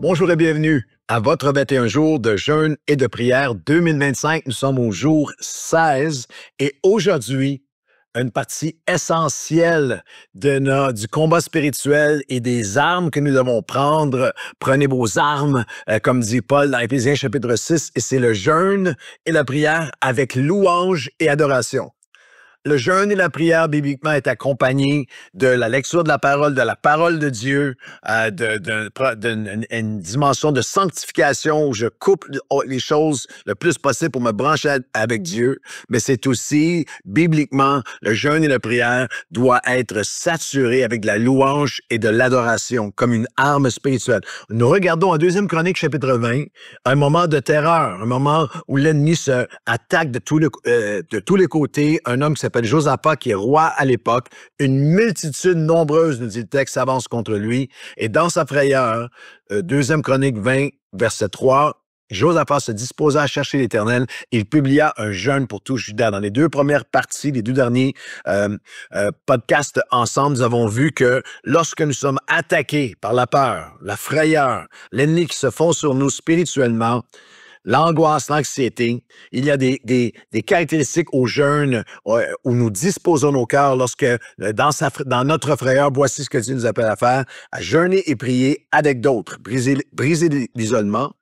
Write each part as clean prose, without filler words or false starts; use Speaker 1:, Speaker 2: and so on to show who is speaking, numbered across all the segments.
Speaker 1: Bonjour et bienvenue à votre 21 jours de jeûne et de prière 2025. Nous sommes au jour 16 et aujourd'hui, une partie essentielle du combat spirituel et des armes que nous devons prendre. Prenez vos armes, comme dit Paul dans Éphésiens chapitre 6, et c'est le jeûne et la prière avec louange et adoration. Le jeûne et la prière, bibliquement, est accompagné de la lecture de la parole de Dieu, d'une dimension de sanctification où je coupe les choses le plus possible pour me brancher avec Dieu. Mais c'est aussi, bibliquement, le jeûne et la prière doit être saturé avec de la louange et de l'adoration comme une arme spirituelle. Nous regardons en 2 Chroniques, chapitre 20, un moment de terreur, un moment où l'ennemi se attaque de tous les côtés. Un homme qui s'appelle Josaphat, qui est roi à l'époque. Une multitude nombreuse, nous dit le texte, s'avance contre lui. Et dans sa frayeur, 2 Chronique 20, verset 3, Josaphat se disposa à chercher l'Éternel. Il publia un jeûne pour tout Juda. Dans les 2 premières parties, les 2 derniers podcasts ensemble, nous avons vu que lorsque nous sommes attaqués par la peur, la frayeur, l'ennemi qui se fond sur nous spirituellement, l'angoisse, l'anxiété, il y a des caractéristiques au jeûne où nous disposons nos cœurs lorsque, dans notre frayeur, voici ce que Dieu nous appelle à faire, à jeûner et prier avec d'autres, briser l'isolement,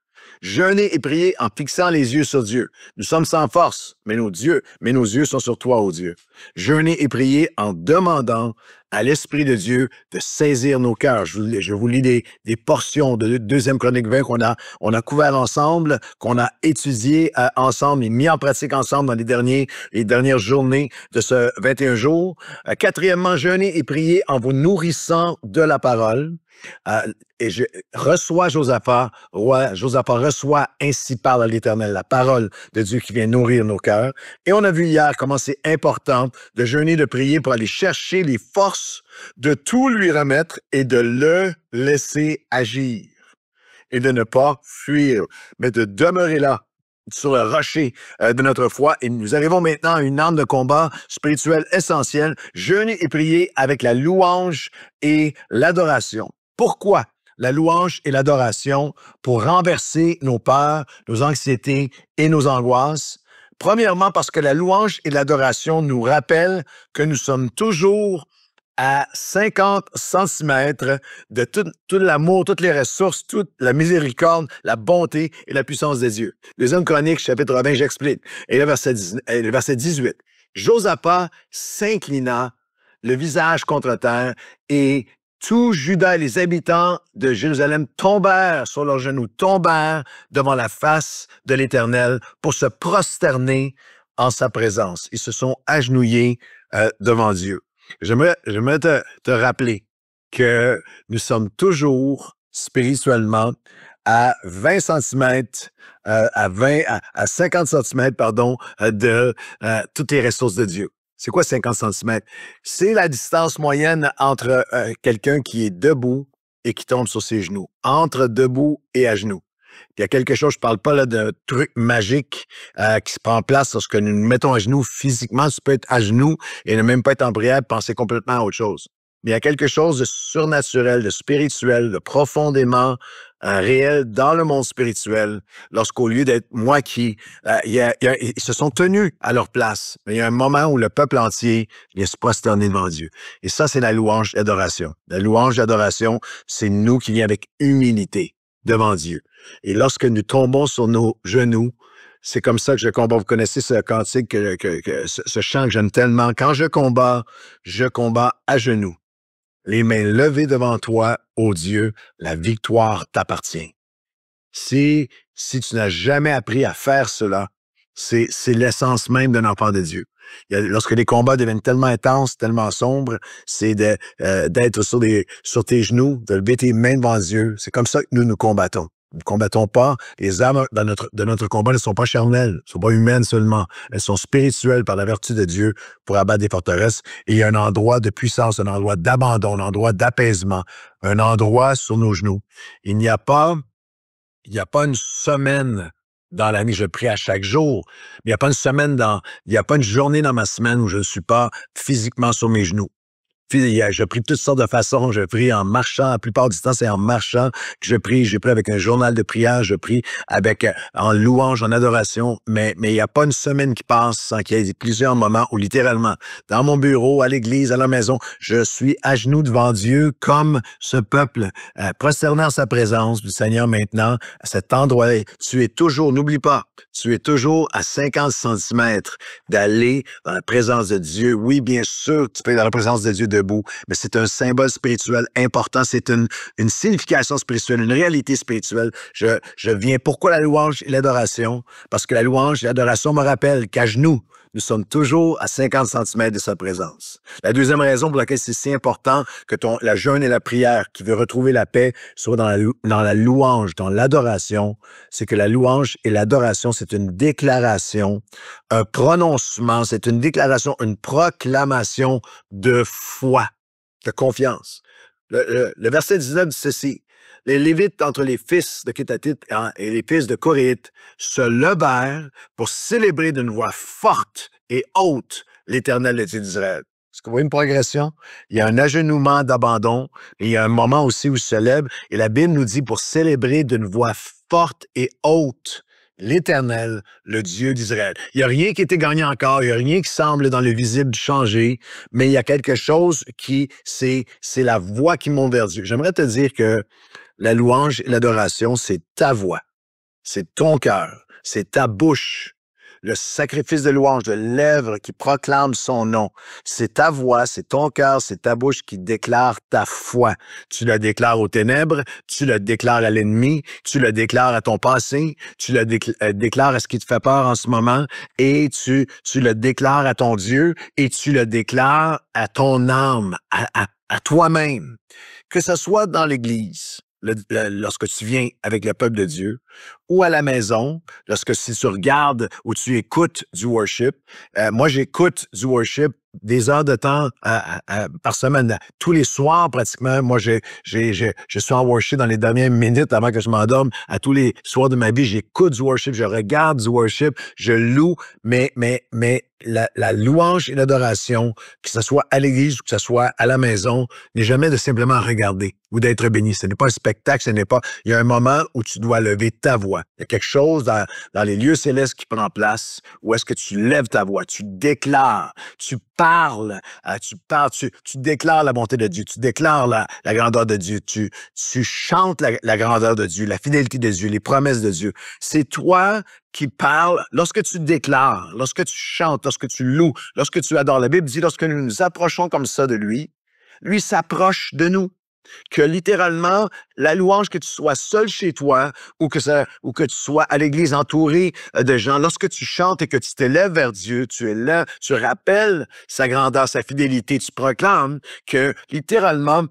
Speaker 1: jeûner et prier en fixant les yeux sur Dieu. Nous sommes sans force, mais nos yeux sont sur toi, ô Dieu. Jeûner et prier en demandant à l'Esprit de Dieu de saisir nos cœurs. Je vous lis des portions de 2 Chronique 20 qu'on a couvert ensemble, qu'on a étudié ensemble et mis en pratique ensemble dans les dernières journées de ce 21 jours. Quatrièmement, jeûner et prier en vous nourrissant de la parole. Et Josaphat reçoit ainsi parle l'Éternel, la parole de Dieu qui vient nourrir nos cœurs. Et on a vu hier comment c'est important de jeûner, de prier pour aller chercher les forces, de tout lui remettre et de le laisser agir. Et de ne pas fuir, mais de demeurer là, sur le rocher de notre foi. Et nous arrivons maintenant à une arme de combat spirituelle essentielle, jeûner et prier avec la louange et l'adoration. Pourquoi la louange et l'adoration? Pour renverser nos peurs, nos anxiétés et nos angoisses. Premièrement, parce que la louange et l'adoration nous rappellent que nous sommes toujours à 50 centimètres de tout l'amour, toutes les ressources, toute la miséricorde, la bonté et la puissance de Dieu. 2 Chroniques, chapitre 20, j'explique. Et le verset 18. Josaphat s'inclina, le visage contre terre, et tout Juda et les habitants de Jérusalem tombèrent sur leurs genoux, tombèrent devant la face de l'Éternel pour se prosterner en sa présence. Ils se sont agenouillés devant Dieu. J'aimerais te rappeler que nous sommes toujours spirituellement à 20 centimètres, à 50 centimètres, de toutes les ressources de Dieu. C'est quoi 50 centimètres? C'est la distance moyenne entre quelqu'un qui est debout et qui tombe sur ses genoux. Entre debout et à genoux. Il y a quelque chose, je parle pas là d'un truc magique qui se prend en place lorsque nous nous mettons à genoux physiquement. Tu peux être à genoux et ne même pas être en prière, penser complètement à autre chose. Mais il y a quelque chose de surnaturel, de spirituel, de profondément réel dans le monde spirituel, lorsqu'au lieu d'être moi qui... ils se sont tenus à leur place. Mais il y a un moment où le peuple entier vient se prosterner devant Dieu. Et ça, c'est la louange d'adoration. La louange d'adoration, c'est nous qui vient avec humilité devant Dieu. Et lorsque nous tombons sur nos genoux, c'est comme ça que je combats. Vous connaissez ce cantique, ce chant que j'aime tellement. Quand je combats à genoux. Les mains levées devant toi, ô Dieu, la victoire t'appartient. Si tu n'as jamais appris à faire cela, c'est l'essence même d'un enfant de Dieu. Lorsque les combats deviennent tellement intenses, tellement sombres, c'est d'être sur tes genoux, de lever tes mains devant Dieu. C'est comme ça que nous combattons. Nous ne combattons pas. Les armes de notre combat ne sont pas charnelles, ne sont pas humaines seulement. Elles sont spirituelles par la vertu de Dieu pour abattre des forteresses. Et il y a un endroit de puissance, un endroit d'abandon, un endroit d'apaisement, un endroit sur nos genoux. Il n'y a pas une semaine dans l'année, je prie à chaque jour, mais il n'y a pas une journée dans ma semaine où je ne suis pas physiquement sur mes genoux. Puis, je prie de toutes sortes de façons. Je prie en marchant. La plupart du temps, c'est en marchant que je prie. Je prie avec un journal de prière. Je prie avec en louange, en adoration. Mais il n'y a pas une semaine qui passe sans qu'il y ait plusieurs moments où, littéralement, dans mon bureau, à l'église, à la maison, je suis à genoux devant Dieu comme ce peuple, prosternant en sa présence du Seigneur maintenant, à cet endroit-là. Tu es toujours, n'oublie pas, tu es toujours à 50 centimètres d'aller dans la présence de Dieu. Oui, bien sûr, tu peux être dans la présence de Dieu debout, mais c'est un symbole spirituel important, c'est une signification spirituelle, une réalité spirituelle. Je viens, pourquoi la louange et l'adoration? Parce que la louange et l'adoration me rappellent qu'à genoux, nous sommes toujours à 50 centimètres de sa présence. La deuxième raison pour laquelle c'est si important que la jeûne et la prière qui veut retrouver la paix soit dans la louange, dans l'adoration, c'est que la louange et l'adoration, c'est une déclaration, un prononcement, c'est une déclaration, une proclamation de foi, de confiance. Le verset 19 dit ceci: les Lévites entre les fils de Kétatite et les fils de Koréite se levèrent pour célébrer d'une voix forte et haute l'Éternel, le Dieu d'Israël. Est-ce que vous voyez une progression? Il y a un agenouillement d'abandon et il y a un moment aussi où ils se lèvent. Et la Bible nous dit pour célébrer d'une voix forte et haute l'Éternel, le Dieu d'Israël. Il n'y a rien qui était gagné encore, il n'y a rien qui semble dans le visible changer, mais il y a quelque chose qui, c'est la voix qui monte vers Dieu. J'aimerais te dire que la louange et l'adoration, c'est ta voix, c'est ton cœur, c'est ta bouche. Le sacrifice de louange, de lèvres qui proclame son nom. C'est ta voix, c'est ton cœur, c'est ta bouche qui déclare ta foi. Tu la déclares aux ténèbres, tu la déclares à l'ennemi, tu la déclares à ton passé, tu la déclares à ce qui te fait peur en ce moment, et tu le déclares à ton Dieu, et tu le déclares à ton âme, à toi-même. Que ce soit dans l'Église, lorsque tu viens avec le peuple de Dieu, ou à la maison, si tu regardes ou tu écoutes du worship. Moi, j'écoute du worship des heures de temps par semaine. Tous les soirs, pratiquement, moi, je suis en worship dans les dernières minutes avant que je m'endorme. À tous les soirs de ma vie, j'écoute du worship, je regarde du worship, je loue, mais la louange et l'adoration, que ce soit à l'église ou que ce soit à la maison, n'est jamais de simplement regarder ou d'être béni. Ce n'est pas un spectacle, il y a un moment où tu dois lever ta voix. Il y a quelque chose dans les lieux célestes qui prend place où est-ce que tu lèves ta voix, tu déclares, tu parles, tu déclares la bonté de Dieu, tu déclares la grandeur de Dieu, tu chantes la grandeur de Dieu, la fidélité de Dieu, les promesses de Dieu. C'est toi qui parles lorsque tu déclares, lorsque tu chantes, lorsque tu loues, lorsque tu adores. La Bible dit lorsque nous nous approchons comme ça de lui, lui s'approche de nous. Que littéralement, la louange, que tu sois seul chez toi ou que tu sois à l'église entouré de gens, lorsque tu chantes et que tu t'élèves vers Dieu, tu es là, tu rappelles sa grandeur, sa fidélité, tu proclames que littéralement,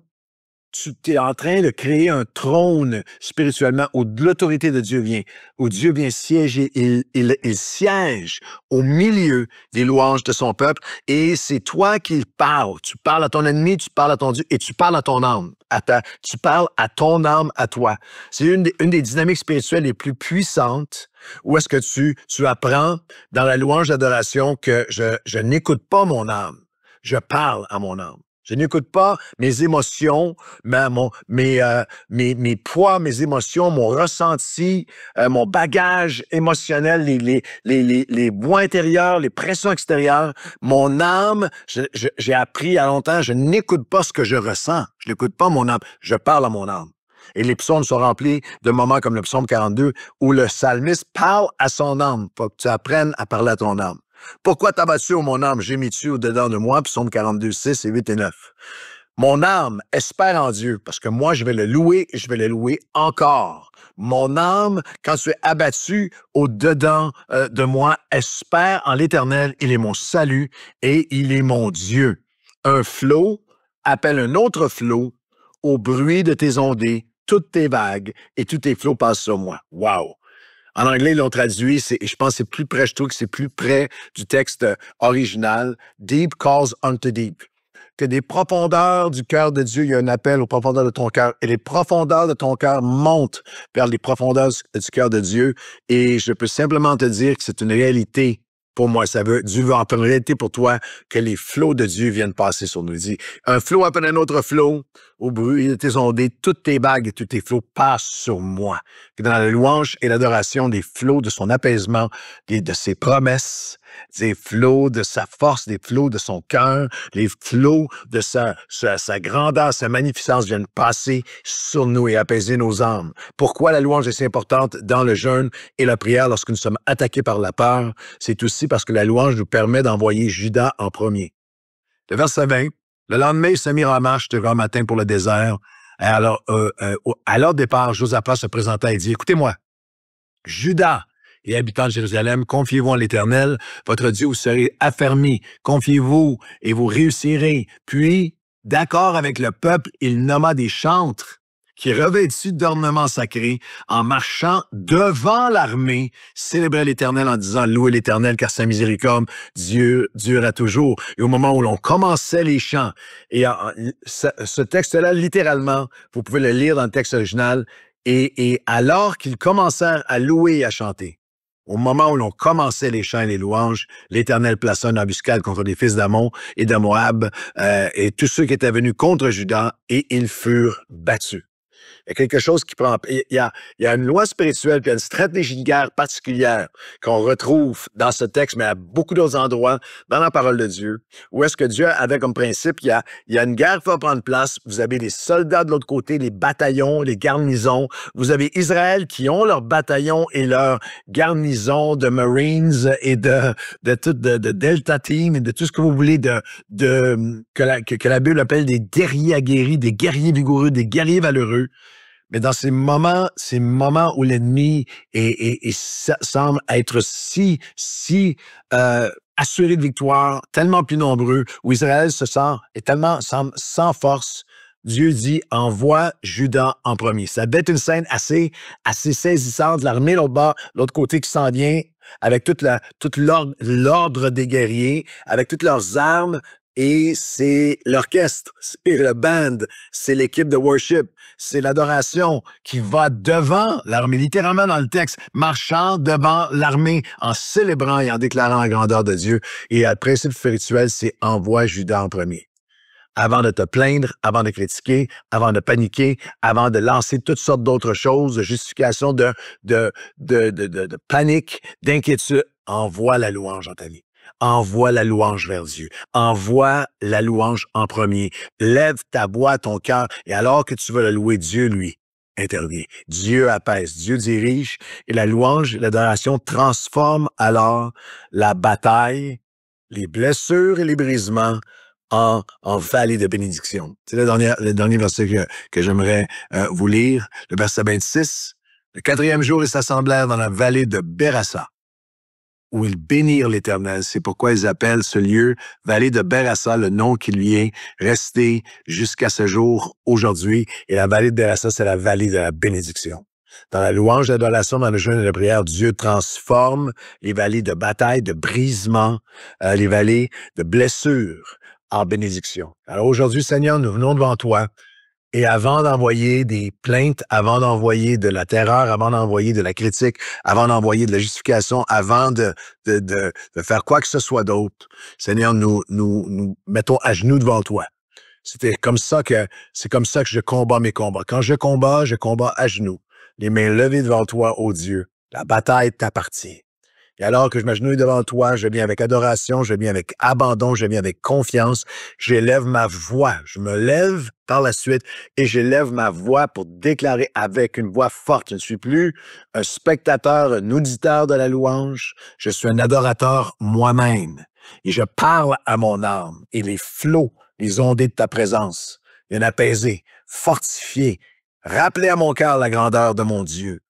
Speaker 1: tu es en train de créer un trône spirituellement où l'autorité de Dieu vient, où Dieu vient siéger. Il siège au milieu des louanges de son peuple et c'est toi qui parles. Tu parles à ton ennemi, tu parles à ton Dieu et tu parles à ton âme. Tu parles à ton âme, à toi. C'est une des dynamiques spirituelles les plus puissantes où est-ce que tu apprends dans la louange d'adoration que je n'écoute pas mon âme, je parle à mon âme. Je n'écoute pas mes émotions, mes poids, mes émotions, mon ressenti, mon bagage émotionnel, les voix intérieures, les pressions extérieures. Mon âme, j'ai appris à longtemps, je n'écoute pas ce que je ressens. Je n'écoute pas mon âme. Je parle à mon âme. Et les psaumes sont remplis de moments comme le psaume 42 où le psalmiste parle à son âme. Faut que tu apprennes à parler à ton âme. Pourquoi t'as-tu, ô mon âme, gémis-tu au-dedans de moi? Psaume 42, 6 et 8 et 9. Mon âme espère en Dieu, parce que moi, je vais le louer et je vais le louer encore. Mon âme, quand tu es abattu au-dedans de moi, espère en l'Éternel. Il est mon salut et il est mon Dieu. Un flot appelle un autre flot au bruit de tes ondées, toutes tes vagues et tous tes flots passent sur moi. Wow! En anglais, ils l'ont traduit, je pense que c'est plus près, je trouve que c'est plus près du texte original. Deep calls unto deep. Que des profondeurs du cœur de Dieu, il y a un appel aux profondeurs de ton cœur. Et les profondeurs de ton cœur montent vers les profondeurs du cœur de Dieu. Et je peux simplement te dire que c'est une réalité pour moi. Dieu veut en réalité pour toi que les flots de Dieu viennent passer sur nous. Il dit, un flot après un autre flot, au bruit de tes ondées, toutes tes bagues et tous tes flots passent sur moi. Que dans la louange et l'adoration, des flots de son apaisement, de ses promesses, des flots de sa force, des flots de son cœur, les flots de sa grandeur, sa magnificence viennent passer sur nous et apaiser nos âmes. Pourquoi la louange est si importante dans le jeûne et la prière lorsque nous sommes attaqués par la peur? C'est aussi parce que la louange nous permet d'envoyer Judas en premier. Le verset 20, le lendemain, ils se mirent en marche de grand matin pour le désert. Alors, à leur départ, Josaphat se présenta et dit, écoutez-moi, Judas et habitants de Jérusalem, confiez-vous en l'Éternel, votre Dieu, vous serez affermis. Confiez-vous et vous réussirez. Puis, d'accord avec le peuple, il nomma des chantres qui, revêtus d'ornements sacrés, en marchant devant l'armée, célébraient l'Éternel en disant « Louez l'Éternel, car sa miséricorde dure à toujours. » Et au moment où l'on commençait les chants, et ce texte-là, littéralement, vous pouvez le lire dans le texte original, et alors qu'ils commencèrent à louer et à chanter, au moment où l'on commençait les chants et les louanges, l'Éternel plaça une embuscade contre les fils d'Ammon et de Moab et tous ceux qui étaient venus contre Juda, et ils furent battus. Il y a quelque chose qui prend... Il y a une loi spirituelle, puis il y a une stratégie de guerre particulière qu'on retrouve dans ce texte, mais à beaucoup d'autres endroits dans la parole de Dieu, où est-ce que Dieu avait comme principe, il y a une guerre qui va prendre place, vous avez les soldats de l'autre côté, les bataillons, les garnisons, vous avez Israël qui ont leurs bataillons et leurs garnisons de Marines et de Delta Team et de tout ce que vous voulez que la Bible appelle des guerriers aguerris, des guerriers vigoureux, des guerriers valeureux. Mais dans ces moments où l'ennemi semble être si assuré de victoire, tellement plus nombreux, où Israël semble sans force, Dieu dit « Envoie Judas en premier ». Ça va être une scène assez saisissante. L'armée, l'autre côté qui s'en vient, avec tout l'ordre des guerriers, avec toutes leurs armes, et c'est l'orchestre, c'est le band, c'est l'équipe de worship, c'est l'adoration qui va devant l'armée, littéralement dans le texte, marchant devant l'armée en célébrant et en déclarant la grandeur de Dieu. Et le principe spirituel, c'est envoie Judas en premier. Avant de te plaindre, avant de critiquer, avant de paniquer, avant de lancer toutes sortes d'autres choses, de justifications, de panique, d'inquiétude, envoie la louange dans ta vie. Envoie la louange vers Dieu. Envoie la louange en premier. Lève ta voix, ton cœur, et alors que tu veux le louer, Dieu, lui, intervient. Dieu apaise, Dieu dirige, et la louange, l'adoration transforme alors la bataille, les blessures et les brisements en vallée de bénédiction. C'est le dernier verset que j'aimerais vous lire, le verset 26. Le 4e jour, ils s'assemblèrent dans la vallée de Bérassa, où ils bénirent l'Éternel. C'est pourquoi ils appellent ce lieu vallée de Bérassa, le nom qui lui est resté jusqu'à ce jour, aujourd'hui. Et la vallée de Bérassa, c'est la vallée de la bénédiction. Dans la louange, l'adoration, dans le jeûne et la prière, Dieu transforme les vallées de bataille, de brisement, les vallées de blessures en bénédiction. Alors aujourd'hui, Seigneur, nous venons devant toi. Et avant d'envoyer des plaintes, avant d'envoyer de la terreur, avant d'envoyer de la critique, avant d'envoyer de la justification, avant de faire quoi que ce soit d'autre, Seigneur, nous mettons à genoux devant toi. C'est comme ça que je combats mes combats. Quand je combats à genoux, les mains levées devant toi, ô Dieu. La bataille t'appartient. Et alors que je m'agenouille devant toi, je viens avec adoration, je viens avec abandon, je viens avec confiance. J'élève ma voix. Je me lève par la suite et j'élève ma voix pour déclarer avec une voix forte. Je ne suis plus un spectateur, un auditeur de la louange. Je suis un adorateur moi-même. Et je parle à mon âme. Et les flots, les ondées de ta présence viennent apaiser, fortifier, rappeler à mon cœur la grandeur de mon Dieu.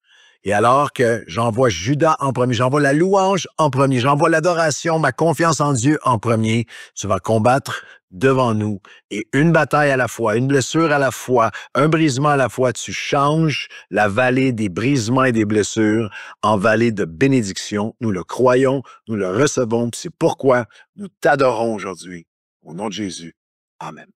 Speaker 1: Et alors que j'envoie Judas en premier, j'envoie la louange en premier, j'envoie l'adoration, ma confiance en Dieu en premier, tu vas combattre devant nous. Et une bataille à la fois, une blessure à la fois, un brisement à la fois, tu changes la vallée des brisements et des blessures en vallée de bénédiction. Nous le croyons, nous le recevons, c'est pourquoi nous t'adorons aujourd'hui. Au nom de Jésus. Amen.